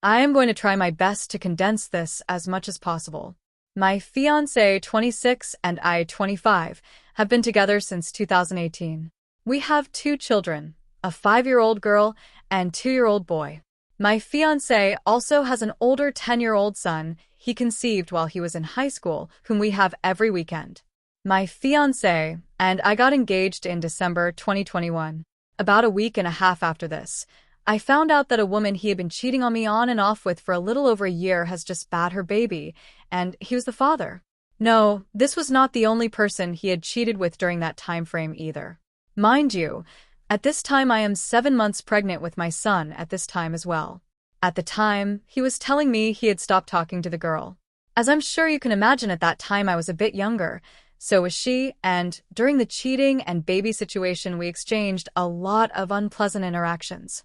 I am going to try my best to condense this as much as possible. My fiancé, 26, and I, 25, have been together since 2018. We have two children, a 5-year-old girl and 2-year-old boy. My fiancé also has an older 10-year-old son he conceived while he was in high school, whom we have every weekend. My fiancé and I got engaged in December 2021. About a week and a half after this, I found out that a woman he had been cheating on me on and off with for a little over a year has just had her baby, and he was the father. No, this was not the only person he had cheated with during that time frame either. Mind you, at this time I am 7 months pregnant with my son at this time as well. At the time, he was telling me he had stopped talking to the girl. As I'm sure you can imagine, at that time I was a bit younger, so was she, and during the cheating and baby situation we exchanged a lot of unpleasant interactions.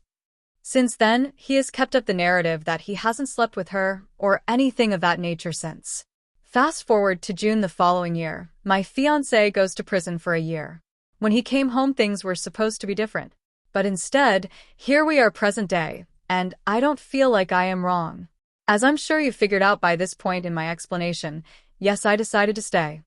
Since then, he has kept up the narrative that he hasn't slept with her or anything of that nature since. Fast forward to June the following year, my fiancé goes to prison for a year. When he came home, things were supposed to be different. But instead, here we are present day, and I don't feel like I am wrong. As I'm sure you've figured out by this point in my explanation, yes, I decided to stay.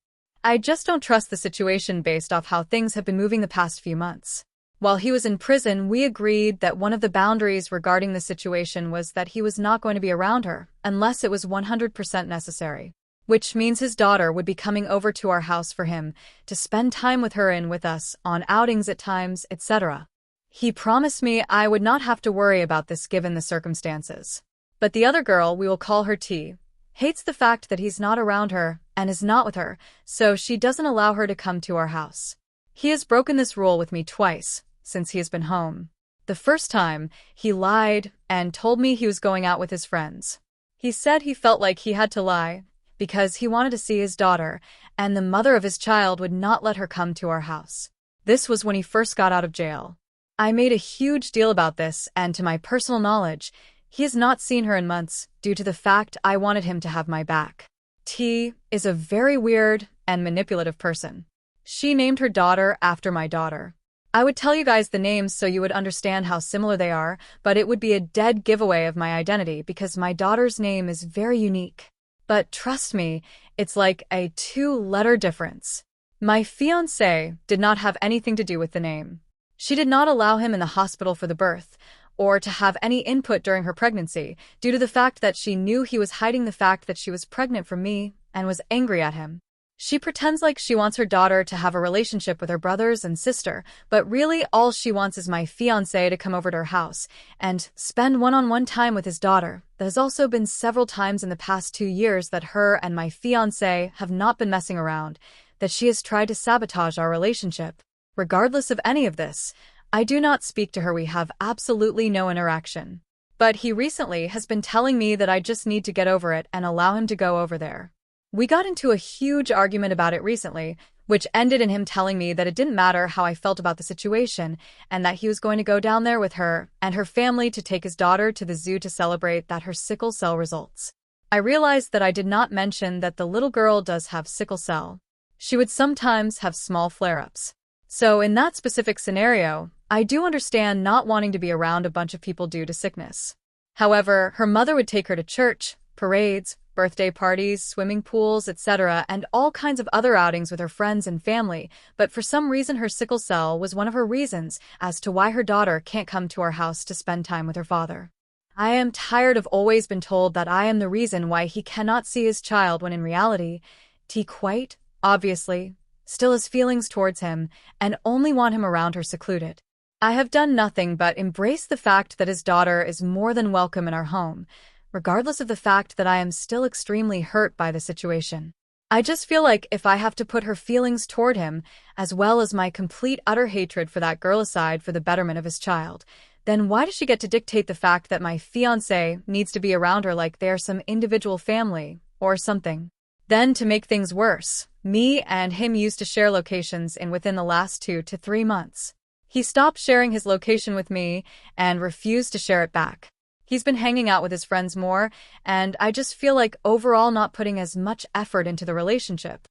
I just don't trust the situation based off how things have been moving the past few months. While he was in prison, we agreed that one of the boundaries regarding the situation was that he was not going to be around her unless it was 100% necessary, which means his daughter would be coming over to our house for him to spend time with her and with us on outings at times, etc. He promised me I would not have to worry about this given the circumstances. But the other girl, we will call her T, hates the fact that he's not around her and is not with her, so she doesn't allow her to come to our house. He has broken this rule with me twice since he has been home. The first time, he lied and told me he was going out with his friends. He said he felt like he had to lie because he wanted to see his daughter, and the mother of his child would not let her come to our house. This was when he first got out of jail. I made a huge deal about this, and to my personal knowledge, he has not seen her in months due to the fact I wanted him to have my back. T is a very weird and manipulative person. She named her daughter after my daughter. I would tell you guys the names so you would understand how similar they are, but it would be a dead giveaway of my identity because my daughter's name is very unique. But trust me, it's like a 2-letter difference. My fiancé did not have anything to do with the name. She did not allow him in the hospital for the birth, or to have any input during her pregnancy, due to the fact that she knew he was hiding the fact that she was pregnant from me and was angry at him. She pretends like she wants her daughter to have a relationship with her brothers and sister, but really all she wants is my fiancé to come over to her house and spend one-on-one time with his daughter. There has also been several times in the past 2 years that her and my fiancé have not been messing around, that she has tried to sabotage our relationship. Regardless of any of this, I do not speak to her. We have absolutely no interaction. But he recently has been telling me that I just need to get over it and allow him to go over there. We got into a huge argument about it recently, which ended in him telling me that it didn't matter how I felt about the situation and that he was going to go down there with her and her family to take his daughter to the zoo to celebrate that her sickle cell results. I realized that I did not mention that the little girl does have sickle cell. She would sometimes have small flare-ups. So in that specific scenario, I do understand not wanting to be around a bunch of people due to sickness. However, her mother would take her to church, parades, birthday parties, swimming pools, etc., and all kinds of other outings with her friends and family, but for some reason her sickle cell was one of her reasons as to why her daughter can't come to our house to spend time with her father. I am tired of always been told that I am the reason why he cannot see his child when in reality, T quite, obviously, still has feelings towards him and only want him around her secluded. I have done nothing but embrace the fact that his daughter is more than welcome in our home, regardless of the fact that I am still extremely hurt by the situation. I just feel like if I have to put her feelings toward him, as well as my complete utter hatred for that girl aside for the betterment of his child, then why does she get to dictate the fact that my fiancé needs to be around her like they're some individual family or something? Then, to make things worse, me and him used to share locations within the last 2 to 3 months. He stopped sharing his location with me and refused to share it back. He's been hanging out with his friends more, and I just feel like overall not putting as much effort into the relationship.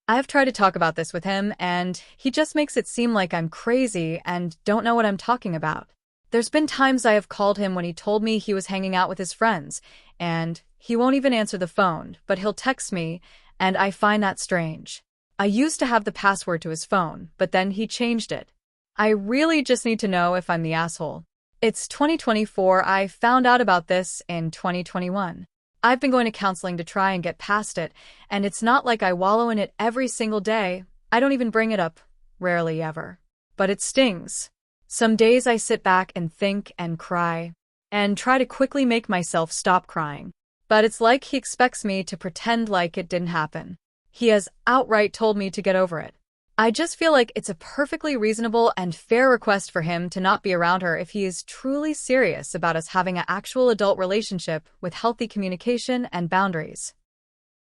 I have tried to talk about this with him, and he just makes it seem like I'm crazy and don't know what I'm talking about. There's been times I have called him when he told me he was hanging out with his friends, and he won't even answer the phone, but he'll text me, and I find that strange. I used to have the password to his phone, but then he changed it. I really just need to know if I'm the asshole. It's 2024. I found out about this in 2021. I've been going to counseling to try and get past it, and it's not like I wallow in it every single day. I don't even bring it up, rarely ever. But it stings. Some days I sit back and think and cry, and try to quickly make myself stop crying. But it's like he expects me to pretend like it didn't happen. He has outright told me to get over it. I just feel like it's a perfectly reasonable and fair request for him to not be around her if he is truly serious about us having an actual adult relationship with healthy communication and boundaries.